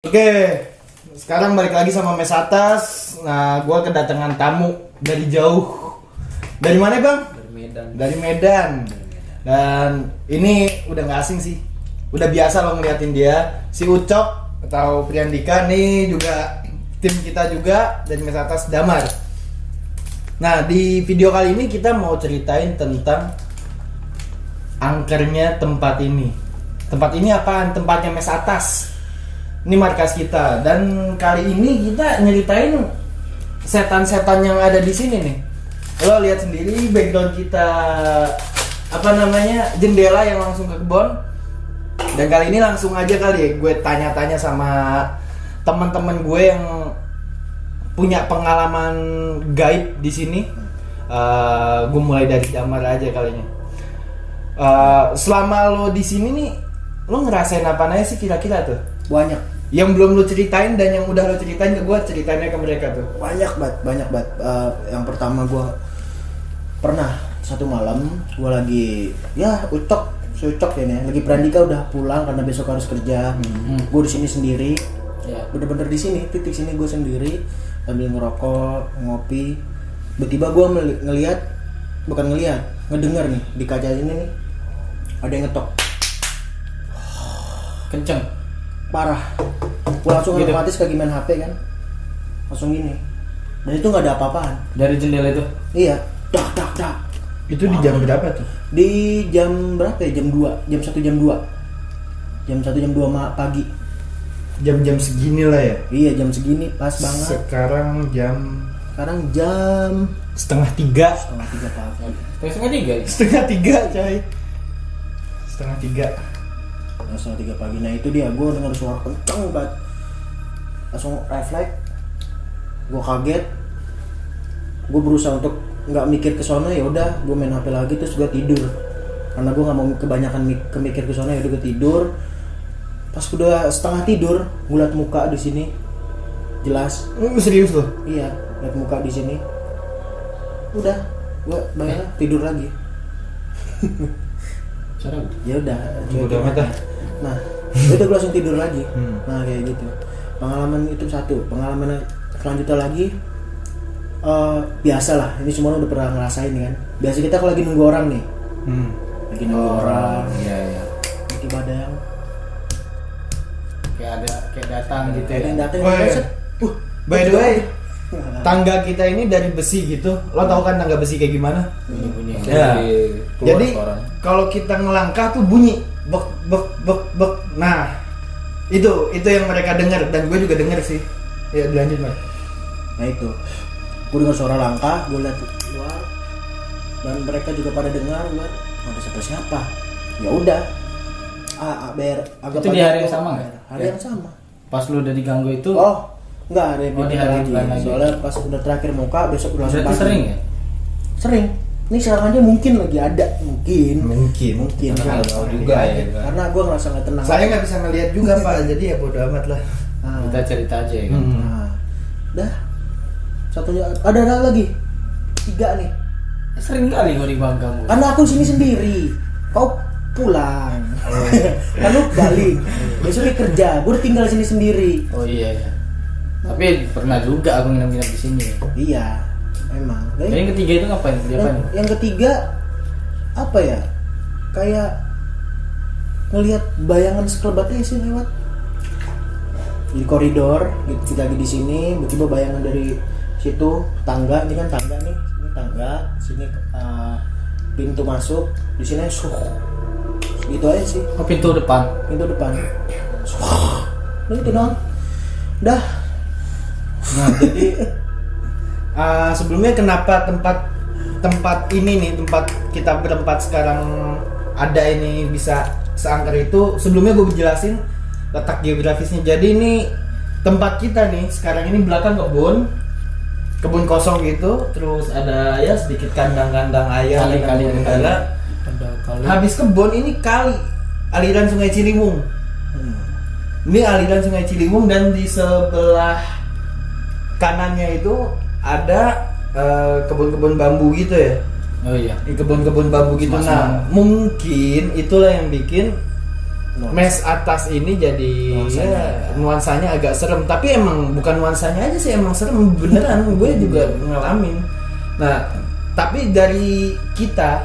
Oke, sekarang balik lagi sama Mes Atas. Nah, gue kedatangan tamu dari jauh. Dari mana bang? Dari Medan. Dari Medan. Dan ini udah nggak asing sih. Udah biasa lo ngeliatin dia. Si Ucok atau Priandika nih juga tim kita juga dari Mes Atas Damar. Nah, di video kali ini kita mau ceritain tentang angkernya tempat ini. Tempat ini apaan? Tempatnya Mes Atas. Ini markas kita, dan kali ini kita nyeritain setan-setan yang ada di sini nih. Lo lihat sendiri background kita, jendela yang langsung ke kebun. Dan kali ini langsung aja kali ya gue tanya-tanya sama teman-teman gue yang punya pengalaman gaib di sini. Gue mulai dari Damar aja kalinya. Selama lo di sini nih, lo ngerasain apa aja sih kira-kira tuh? Banyak. Yang belum lo ceritain dan yang udah lo ceritain ke gue, ceritainnya ke mereka tuh. Banyak banget. Yang pertama gue pernah satu malam gue lagi Ucok ya nih, lagi Prandika udah pulang karena besok harus kerja. Gue di sini sendiri, bener-bener di sini, titik sini gue sendiri sambil ngerokok, ngopi. Tiba-tiba gue ngedengar nih di kaca ini nih ada yang ngetok Kenceng. parah. Gue langsung Gitu. otomatis lagi main HP kan, langsung gini, dan itu nggak ada apa-apaan. Dari jendela itu. Iya, dak. Itu di jam berapa tuh? Di jam berapa ya? Jam 2, jam 1 jam 2. Jam 1 jam 2 pagi. Jam-jam segini lah ya. Iya, jam segini pas banget. Sekarang jam Sekarang jam setengah tiga. setengah 3 pagi. Setengah tiga. Setengah tiga coy. Setengah tiga. Setengah 3 pagi. Nah itu dia, gue dengar suara kenceng banget. Langsung refleks. Gue kaget. Gue berusaha untuk nggak mikir ke sana, ya udah gue main HP lagi, terus gue tidur karena gue nggak mau kebanyakan mikir ke sana. Ya udah gue tidur. Pas udah setengah tidur, gue liat muka di sini jelas. Serius loh? Iya, liat muka di sini. Udah, gue bayar tidur lagi. Cara Ya udah, Udah amat dah. Nah, udah gue langsung tidur lagi. Nah kayak gitu. Pengalaman itu satu. Pengalaman selanjutnya lagi, biasa lah. Ini semua udah pernah ngerasain kan. Biasa kita kalau lagi nunggu orang nih, lagi nunggu orang, Iya. tiba ada yang Kayak datang gitu ada ya. yang datang. Oh, iya. Set. By the way, tangga kita ini dari besi gitu. Lo tau kan tangga besi kayak gimana? Bunyi. Ya. Jadi orang. kalau kita ngelangkah tuh bunyi bek bek bek bek. Nah, itu yang mereka dengar dan gue juga dengar sih. Ya dilanjut Mas. Nah itu, gue dengar suara langkah, gue lihat keluar, dan mereka juga pada dengar, gue ada siapa? Ya udah, biar agak Itu di hari yang sama nggak? Hari yang sama. Pas lu udah diganggu itu. Oh, enggak ada yang Oh, di hari lagi. bulan lagi. Soalnya pas udah terakhir muka, besok udah langsung Berarti pagi. sering ya? Sering. Ini sekarang aja mungkin lagi ada, mungkin. Mungkin. Gua Karena nggak tahu tahu juga ya. Karena gue ngerasa nggak tenang. Saya nggak bisa ngelihat juga Pak, jadi ya bodo amat lah. Nah, Kita cerita aja ya kan. nah, dah. Satunya ada lagi. 3 nih. Sering kali gue diganggu. Karena aku sini sendiri, kau pulang, kan lu balik, besoknya kerja, gue udah tinggal sini sendiri. Oh iya ya. Tapi pernah juga aku nginep-nginep di sini. Iya, emang. Jadi yang ketiga itu ngapain? Yang ketiga apa ya? Kayak ngelihat bayangan sekelebatnya sih lewat di koridor, gitu, kita lagi di sini, tiba-tiba bayangan dari situ tangga, ini kan tangga nih, ini tangga, sini pintu masuk, di sini gitu aja sih. Oh, pintu depan. Pintu depan. Nah itu dong. Dah. Nah, jadi sebelumnya kenapa tempat ini nih, tempat kita berempat sekarang ada ini bisa seangker itu, sebelumnya gue jelasin letak geografisnya. Jadi ini tempat kita nih sekarang ini belakang kebun kosong gitu, terus ada ya sedikit kandang-kandang ayam, Kali-kali ada. Kali. Habis kebun ini kali, aliran Sungai Ciliwung. Ini aliran Sungai Ciliwung, dan di sebelah kanannya itu ada kebun-kebun bambu gitu ya. Oh iya. Di kebun-kebun bambu gitu. Sama-sama. Nah, mungkin itulah yang bikin mes atas ini jadi nuansanya agak serem, tapi emang bukan nuansanya aja sih, emang serem beneran. Gue juga ngalamin. Nah, tapi dari kita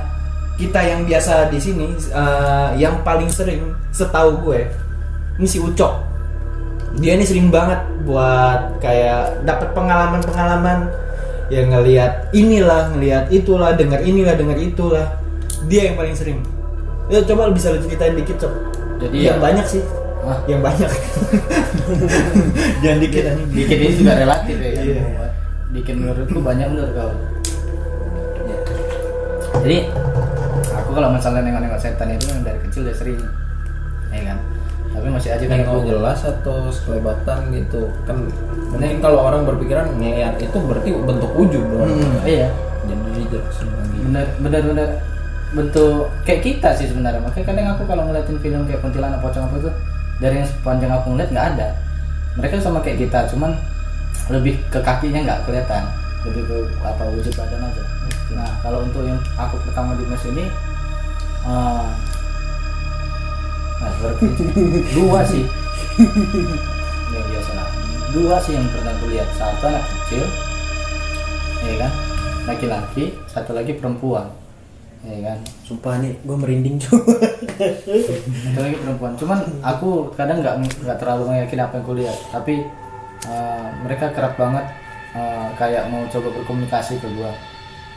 yang biasa di sini, yang paling sering setahu gue ini si Ucok. Dia ini sering banget buat kayak dapat pengalaman yang ngelihat inilah, ngelihat itulah, dengar inilah, dengar itulah. Dia yang paling sering. Ya coba bisa lu ceritain dikit, Cok. Jadi yang banyak sih. Yang banyak. Jangan dikit anjing. Dikit ini juga relatif ya. Iya. Dikit menurutku banyak menurut kau. Ya. Jadi aku kalau masalah nengok-nengok setan itu kan dari kecil udah sering, ya kan. Tapi masih aja kan nengok jelas atau sekelebatan gitu kan. Mungkin kalau orang berpikiran ngeliat itu berarti bentuk wujud dong. Iya. Jadi dijelasin lagi. Bener bentuk kayak kita sih sebenarnya. Makanya kadang aku kalau ngeliatin film kayak kuntilanak, pocong apa itu, dari yang sepanjang aku ngeliat nggak ada. Mereka sama kayak kita, cuman lebih ke kakinya nggak kelihatan, lebih ke apa wujud badan aja. Nah kalau untuk yang aku pertama di mes ini, nah dua sih. Ya biasa lah. Dua sih yang pernah aku lihat. Satu anak kecil, ya kan, laki-laki, satu lagi perempuan. Ya kan, Sumpah nih, gue merinding juga. itu lagi perempuan. Cuman aku kadang nggak terlalu meyakin apa yang kulihat. Tapi mereka kerap banget kayak mau coba berkomunikasi ke gua,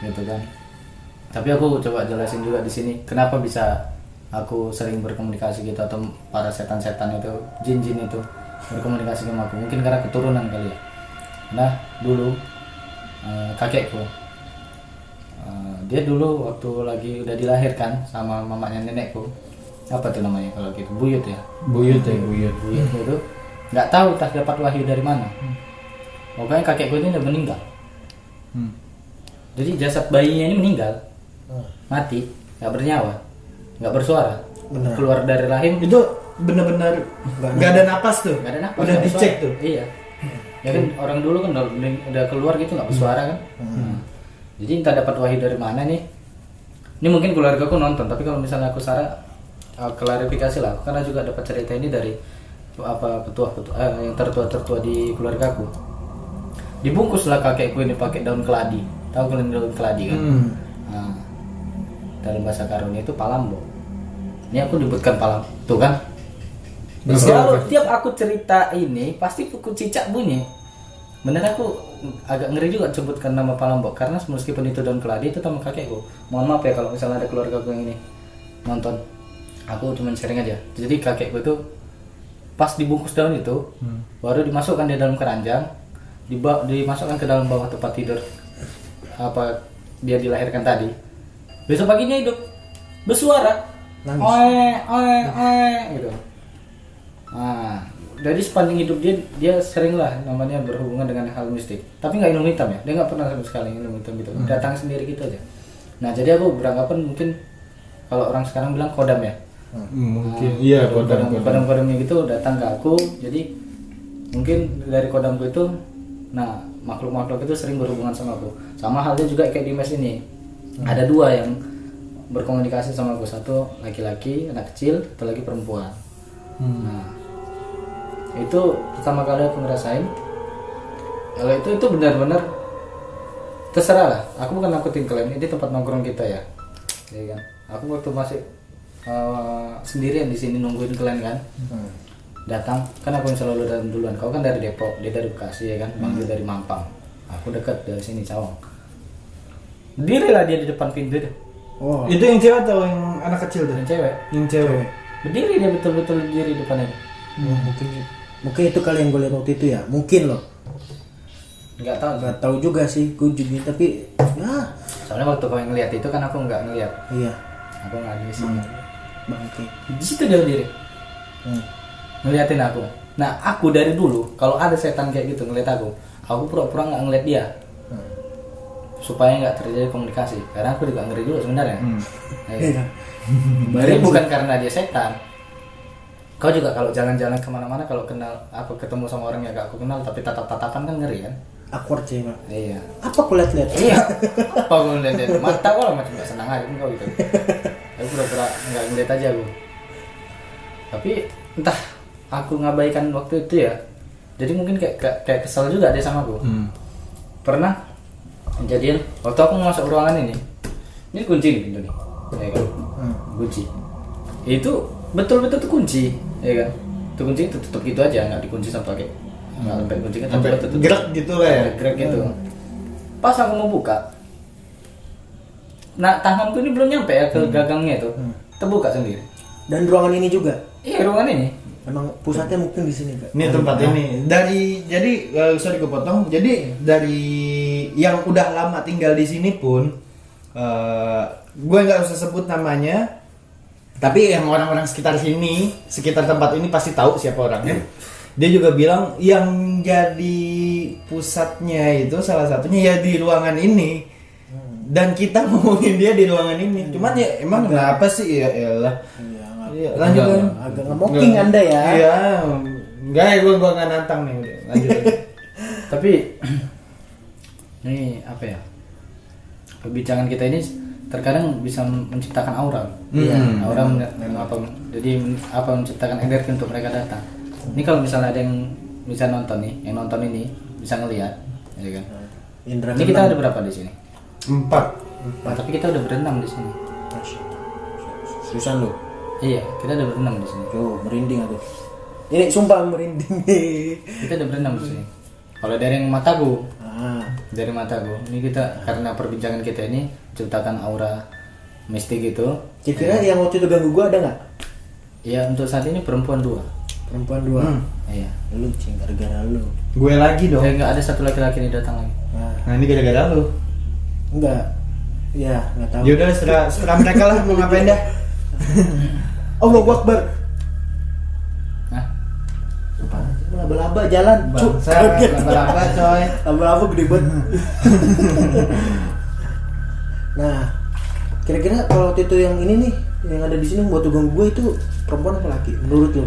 gitu kan. Tapi aku coba jelasin juga di sini kenapa bisa aku sering berkomunikasi gitu, atau para setan-setan itu, jin-jin itu berkomunikasi sama aku. Mungkin karena keturunan kali ya. Nah dulu kakekku, dia dulu waktu lagi udah dilahirkan sama mamanya nenekku, apa tuh namanya kalau gitu, buyut ya. Buyut Itu nggak tahu tak dapat wahyu dari mana. Pokoknya kakekku ini udah meninggal. Jadi jasad bayinya ini meninggal, mati, nggak bernyawa, nggak bersuara. Benar. Keluar dari rahim Itu bener-bener nggak ada napas tuh. nggak ada napas, Udah nggak dicek bersuara. tuh. Iya. Ya kan orang dulu kan udah keluar gitu nggak bersuara kan. Jadi entah dapat wahyu dari mana nih. Ini mungkin keluargaku nonton, tapi kalau misalnya aku klarifikasi lah, karena juga dapat cerita ini dari petua yang tertua di keluargaku. Dibungkuslah kakekku ini pakai daun keladi. Tahu kalian daun keladi kan? Nah, dalam bahasa Karuni itu palambo. Ini aku disebutkan palam, tuh kan? Selalu tiap aku cerita ini pasti kuku cicak bunyi. Bener, aku agak ngeri juga sebutkan nama Palambok karena meskipun itu daun keladi itu sama kakekku. Mohon maaf ya kalau misalnya ada keluarga gue yang ini nonton. Aku cuma sharing aja. Jadi kakekku itu pas dibungkus daun itu baru dimasukkan di dalam keranjang, dimasukkan ke dalam bawah tempat tidur apa dia dilahirkan tadi. Besok paginya hidup, bersuara, oe gitu. Nah, dari sepanjang hidup dia sering lah namanya berhubungan dengan hal mistik, tapi nggak ilmu hitam ya, dia nggak pernah sama sekali ilmu hitam gitu, datang sendiri gitu aja. Nah jadi aku beranggapan mungkin kalau orang sekarang bilang kodam ya, Mungkin iya, kodam-kodamnya gitu datang ke aku. Jadi mungkin dari kodamku itu, nah makhluk-makhluk itu sering berhubungan sama aku. Sama halnya juga kayak di mes ini, ada dua yang berkomunikasi sama aku, satu laki-laki anak kecil, satu lagi perempuan. Nah itu pertama kali aku ngerasain. Kalau itu benar-benar terserah lah, aku bukan nakutin kalian, ini tempat nongkrong kita ya kan. Aku waktu masih sendirian di sini nungguin kalian kan, datang kan, aku yang selalu datang duluan. Kau kan dari Depok, dia dari Bekasi ya kan, Bang dia dari Mampang, aku dekat dari sini Cawang. Berdirilah dia di depan pintu deh. Oh, Itu yang cewek atau yang anak kecil tuh? Dan cewek Yang cewek. berdiri, dia betul-betul berdiri di depannya. mungkin itu kali yang gue lihat waktu itu ya, mungkin loh. Nggak tahu. Gak tahu juga sih, gue juga, tapi ya, Soalnya waktu kau yang ngeliat itu kan aku nggak ngeliat, iya, aku nggak di sini. bangke. Di situ dia berdiri. Ngeliatin aku. Nah aku dari dulu kalau ada setan kayak gitu ngeliat aku pura-pura nggak ngeliat dia, supaya nggak terjadi komunikasi. Karena aku juga ngeri dulu sebenarnya. Iya. Ngeri bukan karena dia setan. Kau juga kalau jalan-jalan kemana-mana, kalau kenal, aku ketemu sama orang yang gak aku kenal tapi tatap-tatapan kan ngeri kan? Awkward sih, Pak. Iya. Apa aku lihat-lihat? Iya. Apa gue ngeliat mata kau macam nggak senang aja kan kau gitu. Aku pura-pura nggak ngeliat aja aku. Tapi entah aku ngabaikan waktu itu ya. Jadi mungkin kayak kesel juga dia sama aku. Pernah kejadian waktu aku mau masuk ruangan ini kunci nih pintu nih, ya kan? Kunci. Itu betul-betul tuh kunci, ya kan? Itu kunci itu tutup gitu aja, nggak dikunci sampai pakai, nggak sampai kunci kan Sampai tutup. gerak gitu lah ya. Gerak gitu. Pas aku mau buka, nah tanganku ini belum nyampe ya ke gagangnya itu, terbuka sendiri. Dan ruangan ini juga. Iya ruangan ini. Emang pusatnya mungkin di sini, Kak. Ini tempat ini jadi sorry kepotong. Jadi dari yang udah lama tinggal di sini pun gue nggak usah sebut namanya, tapi yang orang-orang sekitar sini, sekitar tempat ini pasti tahu siapa orangnya. Dia juga bilang yang jadi pusatnya itu salah satunya ya di ruangan ini. Dan kita ngomongin dia di ruangan ini. Cuman ya emang kenapa sih ya elah. Iya, lanjut kan. Agak nge-mocking Anda ya. Iya. Enggak ya gua enggak nantang nih. Lanjut. Tapi ini apa ya? Perbincangan kita ini terkadang bisa menciptakan aura. Aura jadi menciptakan energi untuk mereka datang. Ini kalau misalnya ada yang bisa nonton nih, yang nonton ini bisa ngelihat, ya kan? Indra Ini kita ada berapa di sini? 4. Tapi kita udah berenam di sini. Susan lu. Iya, kita udah berenam di sini. Tuh, merinding aku. Ini sumpah merinding nih. Kita udah berenam di sini. Kalau dari yang mataku, Ah, ini kita karena perbincangan kita ini menciptakan aura mistik gitu. kira-kira yang waktu itu ganggu gua ada nggak? Ya untuk saat ini perempuan 2. Perempuan 2. Iya. Lu cing gara-gara lu. Gue lagi dong. Nggak ada satu laki-laki ini datang lagi. Nah, Nah, ini gara-gara lu. enggak. Ya, enggak tahu. Ya udah setelah mereka lah mau ngapain dah. Allahu Akbar. Nah, Apa? Laba-laba jalan. Cuk, Bangsa, kaget. laba-laba coy. Laba-laba gede banget. Nah, kira-kira kalau waktu itu yang ini nih, yang ada di sini yang buat ganggu gue itu perempuan apa laki? Menurut lu?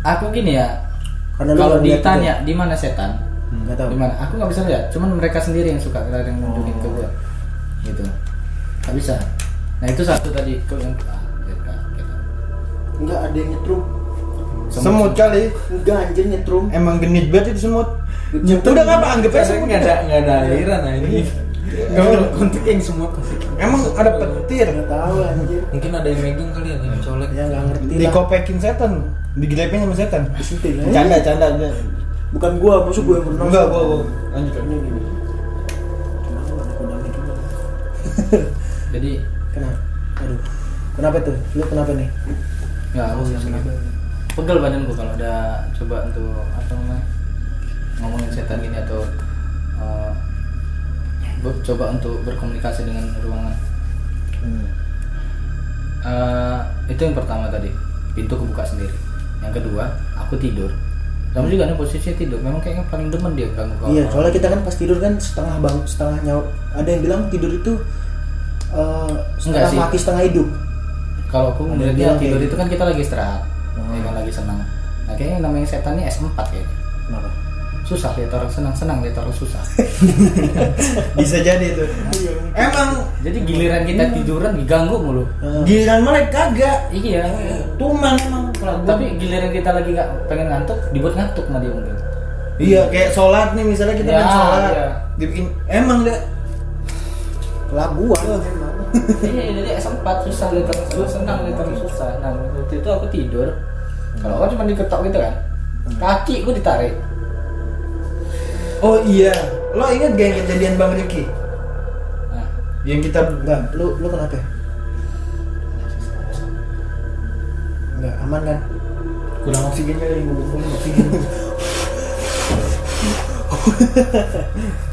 aku gini ya. Karena lu Kalau nggak lihat ditanya di mana setan, Enggak tahu. di mana? Aku nggak bisa lihat. Cuman mereka sendiri yang suka kadang nunjukin ke gua. Gitu. Nggak bisa. Nah itu satu tadi kau yang gitu. Enggak ada yang nyetrum. Semut kali. Enggak anjir nyetrum. Emang genit banget itu semut. Udah ngapa anggapnya semut? nggak ada aliran nah ini. Nggak ada kontak yang semua Emang ada petir. Enggak tahu anjir. mungkin ada yang megang kali ya yang colek. Ya enggak ngerti lah. Dikopekin setan. Digelepin sama setan. Disuntik lah. Canda. Bukan gua, musuh gua yang pernah. Enggak, gua lanjut. Ini gini. Kenapa ada kodamnya juga? Jadi Kenapa? Aduh. Kenapa tuh? Lu kenapa nih? nggak aku pegel badanku kalau udah coba untuk apa namanya ngomongin setan gini atau coba untuk berkomunikasi dengan ruangan. Itu yang pertama tadi, pintu kebuka sendiri. Yang kedua, aku tidur. Kamu juga nih posisinya tidur. Memang kayaknya paling demen dia ganggu kau. Iya, soalnya kita kan pas tidur kan setengah nyawa. Ada yang bilang tidur itu setengah sih. mati setengah hidup. Kalau aku Ada yang melihatnya bilang tidur kayak itu kan kita lagi istirahat, ya kan lagi senang. Nah kayaknya namanya setan ini S4 kayaknya. Kenapa? Susah lihat orang senang lihat orang susah. Bisa jadi itu. Emang Jadi giliran kita tiduran diganggu mulu. giliran mereka kagak. Iya. Tuman emang. Tapi giliran kita lagi nggak pengen ngantuk, dibuat ngantuk sama dia mungkin. Iya, kayak sholat nih misalnya kita Ya, main sholat. iya. Dibikin emang deh. Laguan memang. Iya, jadi S4 susah lihat orang susah, senang lihat orang susah. Nah waktu itu aku tidur. Kalau aku cuma diketok gitu kan, kaki aku ditarik. Oh iya, lo inget gak yang kejadian Bang Riki? Nah, Yang kita Enggak, lu kenapa? Enggak aman kan? kurang oksigen kali, ngomong oksigen.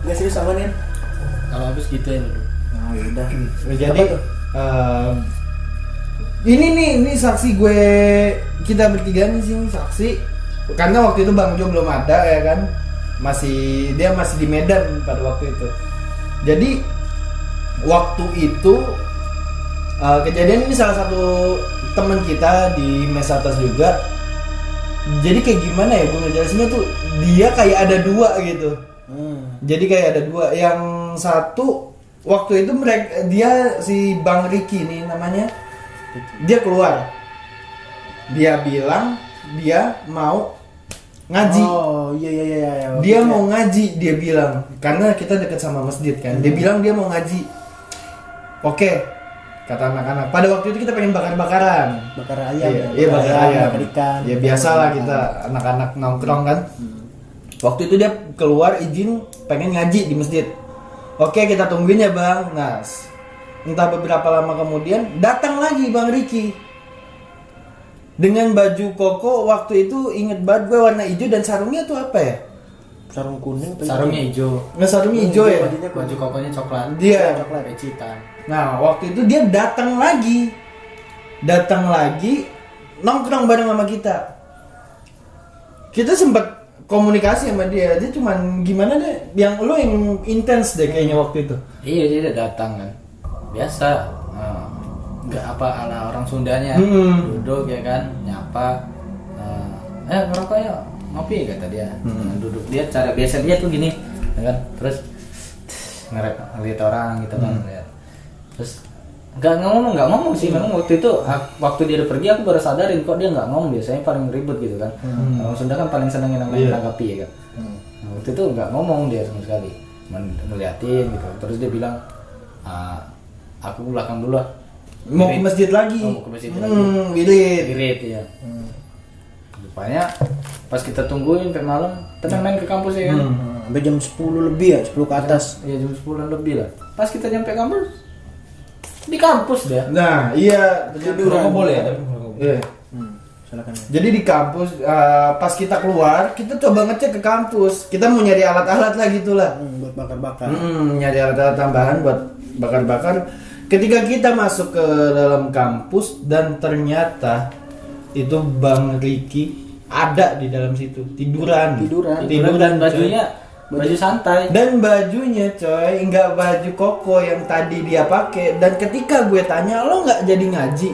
Enggak serius aman kan? kalau habis gitu ya dulu. Oh yaudah. Jadi Apa tuh? ini saksi gue, kita bertiga nih sih saksi. Karena waktu itu Bang Jo belum ada ya kan, dia masih di Medan pada waktu itu. Jadi waktu itu kejadian ini salah satu teman kita di mes atas juga. Jadi kayak gimana ya gue ngejelasinnya tuh, dia kayak ada dua gitu. Jadi kayak ada dua, yang satu waktu itu dia si Bang Riki nih namanya, dia keluar dia bilang dia mau ngaji. Oh iya. Dia mau ngaji, dia bilang, karena kita dekat sama masjid kan. Dia bilang dia mau ngaji. Oke, kata anak-anak. Pada waktu itu kita pengen bakar-bakaran. Bakar ayam. Iya, bakar ayam. Bakar ikan. Ya biasalah kita anak-anak nongkrong kan. Waktu itu dia keluar izin pengen ngaji di masjid. Oke, kita tungguin ya bang. Nah, entah beberapa lama kemudian datang lagi Bang Ricky dengan baju koko. Waktu itu inget banget gue warna hijau dan sarungnya tuh apa ya? Sarung kuning. Sarungnya hijau, Nggak, sarungnya hijau ya. baju kokonya coklat. Dia. Coklat pecitan. Nah waktu itu dia datang lagi nongkrong bareng sama kita. Kita sempat komunikasi sama dia cuman gimana deh, yang intens deh kayaknya waktu itu. Iya, dia datang kan biasa, nggak apa ala orang Sundanya, duduk ya kan, nyapa, ngerokok ya, ngopi kata dia. Duduk dia, cara biasa dia tuh gini ya kan, terus ngeliat orang gitu kan, terus nggak ngomong sih. Memang waktu itu waktu dia udah pergi aku baru sadarin kok dia nggak ngomong. Biasanya paling ribet gitu kan. Orang Sunda kan paling seneng yang namanya menanggapi ya kan. Nah, waktu itu nggak ngomong dia sama sekali, ngeliatin gitu. Terus dia bilang, aku belakang dulu lah. Mau ke masjid lagi. Mau ke masjid lagi. Irit ya. Rupanya pas kita tungguin sampai malam, kita main ke kampus ya kan. Sampai jam 10 lebih ya, 10 ke atas. Iya, jam 10 lebih lah. Pas kita nyampe kampus, di kampus dia. Nah iya, Rokok boleh ya? Iya. Silakan. Jadi di kampus pas kita keluar kita coba ngecek ke kampus. Kita mau nyari alat-alat lah gitulah. Buat bakar-bakar. Nyari alat-alat tambahan buat bakar-bakar. Ketika kita masuk ke dalam kampus dan ternyata itu Bang Ricky ada di dalam situ tiduran Dan bajunya baju santai. Dan bajunya coy nggak baju koko yang tadi dia pakai. Dan ketika gue tanya, lo nggak jadi ngaji?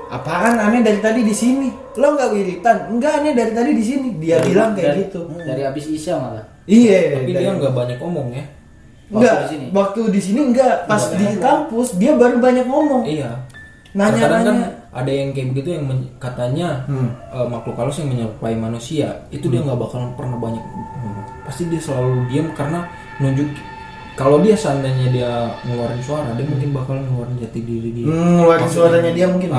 Apaan aneh dari tadi di sini? Lo nggak wiritan? Enggak, aneh dari tadi di sini. Dia bilang kayak gitu. Dari habis Isya malah. Iya. Tapi dia nggak banyak ngomong ya. Enggak, waktu di sini enggak, pas di kampus dia baru banyak ngomong. Iya. Nanya-nanya. Kadang kan ada yang kayak begitu yang katanya makhluk halus yang menyerupai manusia itu dia nggak bakalan pernah banyak ngomong. Pasti dia selalu diam karena nunjuk kalau dia seandainya dia ngeluarin suara dia mungkin bakalan ngeluarin jati diri dia. Ngeluarin suaranya dia mungkin.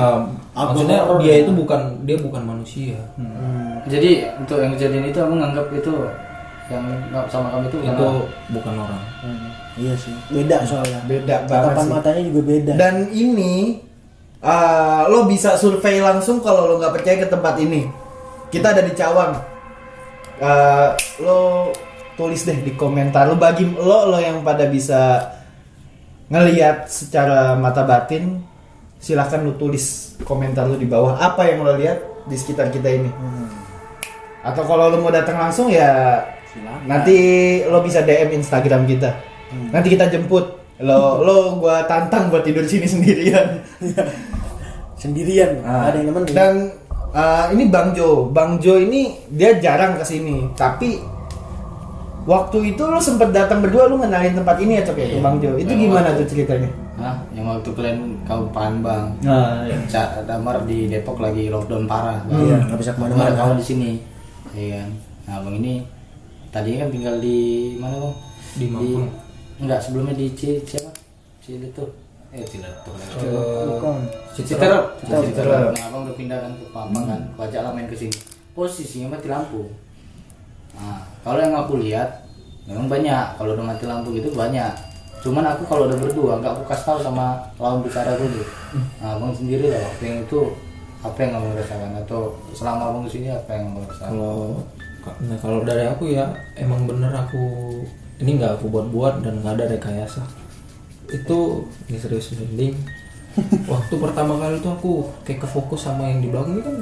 Maksudnya dia itu bukan manusia. Jadi untuk yang kejadian itu aku nganggap itu yang sama kamu itu bukan orang. Iya sih. Beda soalnya. Beda banget Tatapan sih. matanya juga beda. Dan ini lo bisa survei langsung kalau lo nggak percaya ke tempat ini. Kita ada di Cawang. Lo tulis deh di komentar. Lo bagi lo yang pada bisa ngelihat secara mata batin, silahkan lo tulis komentar lo di bawah apa yang lo lihat di sekitar kita ini. Atau kalau lo mau datang langsung ya silakan. Nanti lo bisa DM Instagram kita. Nanti kita jemput. Lo gua tantang buat tidur sini sendirian. Sendirian. Ada yang nemenin. Dan ini Bang Jo ini dia jarang kesini. Tapi waktu itu lo sempet datang berdua, lo ngenalin tempat ini ya Cok ya, Bang Jo. Itu gimana tuh ceritanya? Yang waktu kalian kau Palembang. Damar di Depok lagi lockdown parah. Iya, nggak bisa kemana-mana. Kau di sini, iya kan. Nah Bang ini tadi kan tinggal di mana Bang? Di Mampang. Enggak, sebelumnya di siapa? Ciletuh. Citerep. Nah, abang udah pindah kan ke Pampang kan, wajah lah main ke sini. Posisinya mati lampu. Nah, kalau yang aku lihat memang banyak, kalau udah mati lampu gitu banyak. Cuman aku kalau udah berdua nggak aku kasih tahu sama lawan bicara dulu. Nah, abang sendiri lah waktu yang itu apa yang abang rasakan atau selama abang kesini apa yang abang rasakan? Kalau dari aku ya emang bener aku ini nggak aku buat-buat dan nggak ada rekayasa. Itu ini serius mending waktu pertama kali tuh aku kayak kefokus sama yang di belakang ini kan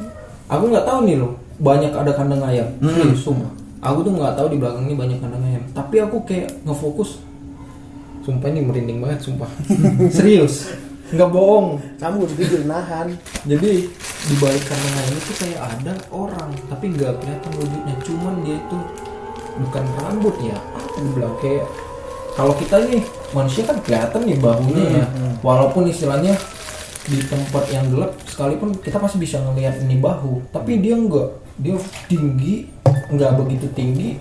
aku nggak tahu nih loh banyak ada kandang ayam serius sumpah aku tuh nggak tahu di belakang ini banyak kandang ayam tapi aku kayak ngefokus sumpah ini merinding banget sumpah serius nggak bohong Kamu juga nahan. jadi di balik kandang ayam itu kayak ada orang tapi nggak kelihatan wujudnya cuman dia itu bukan rambut ya aku bilang kayak kalau kita nih manusia kan kelihatan nih bahunya ya walaupun istilahnya di tempat yang gelap sekalipun kita masih bisa ngelihat ini bahu, tapi dia enggak, dia tinggi, enggak begitu tinggi,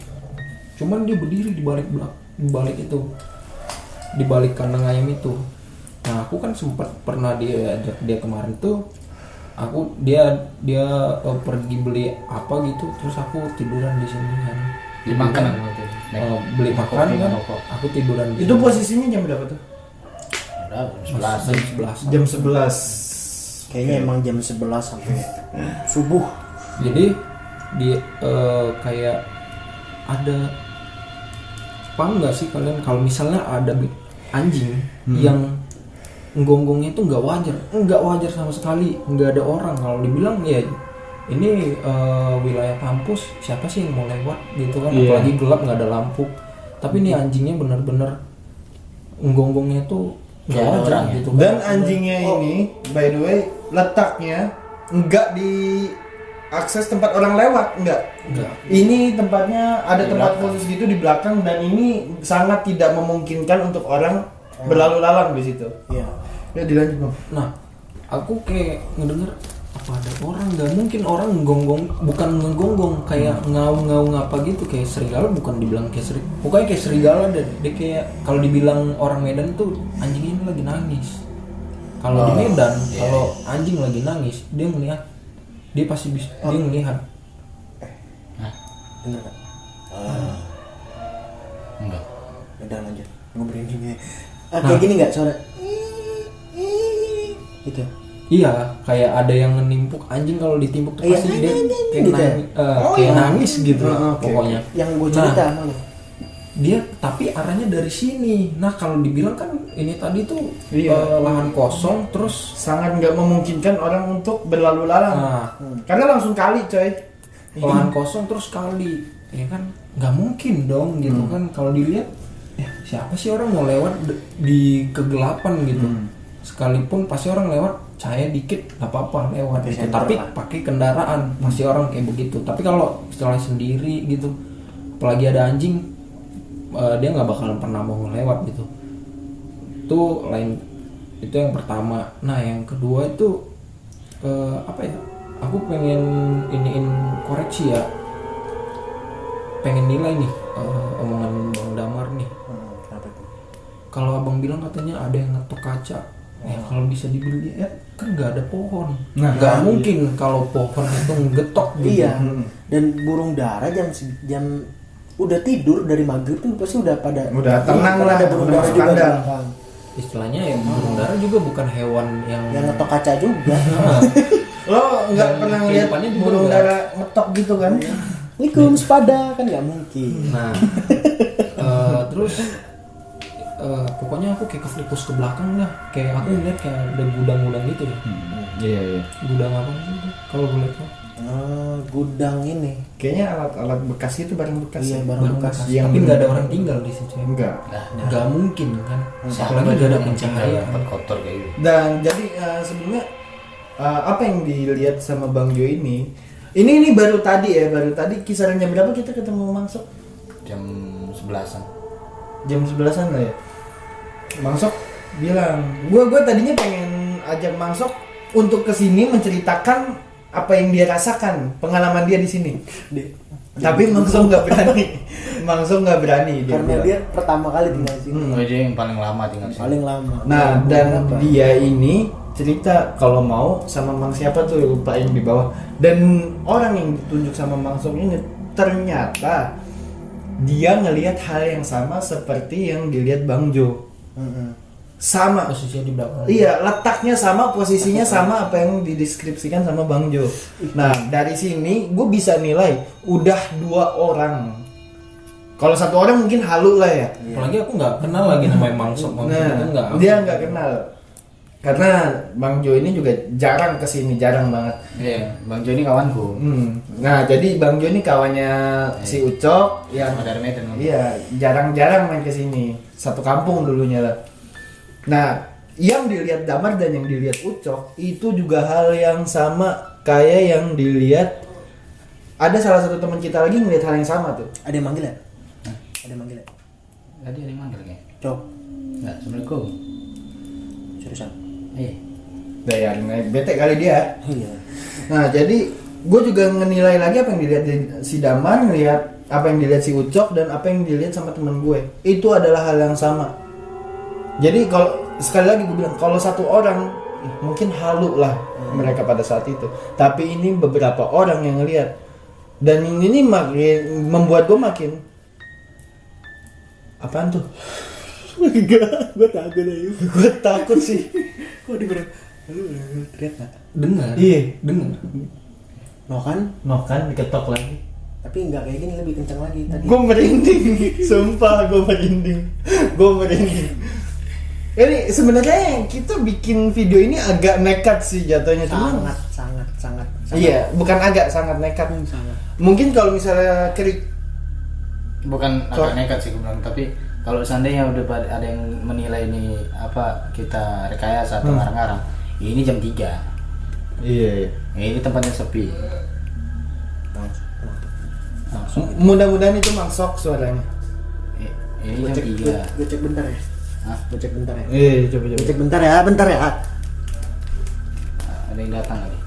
cuman dia berdiri di balik itu, di balik kandang ayam itu. Nah aku kan sempat pernah dia kemarin tuh, dia pergi beli apa gitu, terus aku tiduran di sini kan, Dimakan beli makan kan, aku tiduran di Itu sini. posisinya jam berapa tuh? Jam 11. Jam 11. Kayaknya emang jam 11 sampai subuh. Jadi di kayak ada paham nggak sih kalian kalau misalnya ada anjing yang nggonggongnya itu nggak wajar sama sekali, nggak ada orang. Kalau dibilang ya ini wilayah kampus, siapa sih yang mau lewat gitu kan, apalagi gelap nggak ada lampu, tapi ini anjingnya benar-benar nggonggongnya tuh nggak Ya, wajar orang ya. gitu. Dan anjingnya ini, by the way, letaknya nggak di akses tempat orang lewat, nggak. Ini tempatnya ada Di tempat belakang. khusus gitu di belakang, dan ini sangat tidak memungkinkan untuk orang berlalu lalang di situ. Iya. Ya dilanjut Bang. Nah, aku kayak ngedenger apa ada orang, nggak mungkin orang nggonggong, bukan ngegonggong kayak ngaung apa gitu, kayak serigala, bukan dibilang kayak pokoknya kayak serigala deh. Dia kayak kalau dibilang orang Medan tuh anjing ini lagi nangis. Kalau di Medan, kalau anjing lagi nangis, dia ngelihat, dia pasti bisa, dia ngelihat. Bener kan? Enggak. Udah lanjut ngobrolin ini. Kayak gini nggak suara? Gitu. Iya, kayak ada yang ngenimpuk anjing, kalau ditimpuk tuh Iya, pasti dia kayak gitu ya? kayak nangis gitu oke, pokoknya. Yang gue cerita sama lu. Dia tapi arahnya dari sini. Nah kalau dibilang kan ini tadi tuh Iya. lahan kosong, terus Sangat nggak memungkinkan orang untuk berlalu lalang. nah, Karena langsung kali, coy. lahan kosong terus kali, ya kan nggak mungkin dong gitu kan. Kalau dilihat, ya siapa sih orang mau lewat di kegelapan gitu. Sekalipun pasti orang lewat cahaya dikit nggak apa-apa lewat gitu. Center Tapi lah. pakai kendaraan pasti orang kayak begitu. Tapi kalau istilahnya sendiri gitu, apalagi ada anjing, dia nggak bakalan pernah mau lewat gitu. Itu lain, itu yang pertama. Nah yang kedua itu apa ya, aku pengen iniin koreksi ya, pengen nilai nih omongan Bang Damar nih. Kenapa tuh? Kalau abang bilang katanya ada yang ngetok kaca, ya kalau bisa dibeli ya kan nggak ada pohon. Nah, Nggak mungkin kalau pohon itu ngegetok gitu. Iya. Dan burung dara jam udah tidur dari maghrib tuh pasti udah pada Udah tenang kan lah, ada burung udah dara masuk juga di kandang. belakang. Istilahnya ya burung dara juga bukan hewan yang Yang ngetok kaca juga. Lo nggak Dan pernah lihat kehidupannya juga burung nggak. dara ngetok gitu kan? Assalamualaikum sepada kan nggak mungkin. Nah, terus pokoknya aku kayak ke fokus ke belakang lah, kayak aku ngeliat kayak ada gudang-gudang gitu deh. Iya. Gudang apa sih itu? Kalau gue lihat Gudang ini. Kayaknya alat-alat bekas itu, barang bekas. Iya, ya? barang bekas. Yang tapi nggak ada orang tinggal di situ. Ya. Enggak. Nggak mungkin kan. Siapa Apalagi nggak ada yang tinggal pencahayaan. tempat kotor kayak gitu. Dan jadi sebelumnya apa yang dilihat sama Bang Jo ini baru tadi kisaran jam berapa kita ketemu Mangsok? Jam 11-an. Jam 11-an lah ya. Mangsok bilang, gua tadinya pengen ajak Mangsok untuk kesini menceritakan apa yang dia rasakan, pengalaman dia di sini. Tapi Mangsok nggak berani. Mangsok nggak berani Karena bilang. dia pertama kali tinggal di sini. Oh, dia yang paling lama tinggal di sini. Paling lama. Nah, dan Berapa? dia ini cerita kalau mau sama Mang siapa tuh, lupa yang di bawah. Dan orang yang ditunjuk sama Mangsok ini ternyata dia ngelihat hal yang sama seperti yang dilihat Bang Jo. Sama. Posisinya di belakang. Iya, letaknya sama, posisinya sama apa yang dideskripsikan sama Bang Jo. Nah, dari sini gue bisa nilai udah 2 orang. Kalau 1 orang mungkin halu lah ya. Apalagi aku nggak kenal lagi namanya Mangsok. Nah, dia nggak kenal. Karena Bang Jo ini juga jarang kesini, jarang banget. Iya, Bang Jo ini kawanku. Nah, jadi Bang Jo ini kawannya si Ucok yang Sama dari Medan. Kan? iya jarang-jarang main kesini. Satu kampung dulunya lah. Nah, yang dilihat Damar dan yang dilihat Ucok itu juga hal yang sama kayak yang dilihat. Ada salah satu teman kita lagi ngelihat hal yang sama tuh. Ada yang manggil ya? Ada yang manggil ya? Tadi ada yang manggil nggak? Cok, Nggak, Assalamualaikum. seriusan. Iya. Daya naik bete kali dia. Iya. Nah jadi gue juga ngenilai lagi apa yang dilihat di si Damar, ngelihat apa yang dilihat si Ucok dan apa yang dilihat sama temen gue. Itu adalah hal yang sama. Jadi kalau sekali lagi gue bilang kalau satu orang mungkin halu lah mereka pada saat itu. Tapi ini beberapa orang yang ngelihat dan ini makin membuat gue makin apaan tuh? Enggak, gue takut aja. Gue takut sih. Kok dibilang lu teriak nggak? Dengar. Iya. Dengar. No kan? No kan diketok lagi. Tapi nggak kayak gini, lebih kencang lagi tadi. Gue merinding, sumpah gue merinding. Ini sebenarnya kita bikin video ini agak nekat sih jatuhnya, cuman sangat. iya, bukan agak sangat nekat. Sangat. Mungkin kalau misalnya Bukan Kok- agak nekat sih gue bilang, tapi kalau seandainya udah ada yang menilai ini apa kita rekayasa atau ngarang-ngarang, ini jam 3. iya. Ini tempatnya sepi. Mudah-mudahan itu maksok suaranya. Ini Gue jam cek, 3. gue cek bentar ya. Hah? Gue cek bentar ya. Iya, coba. Gue cek bentar ya, bentar ya. Ada yang datang kali.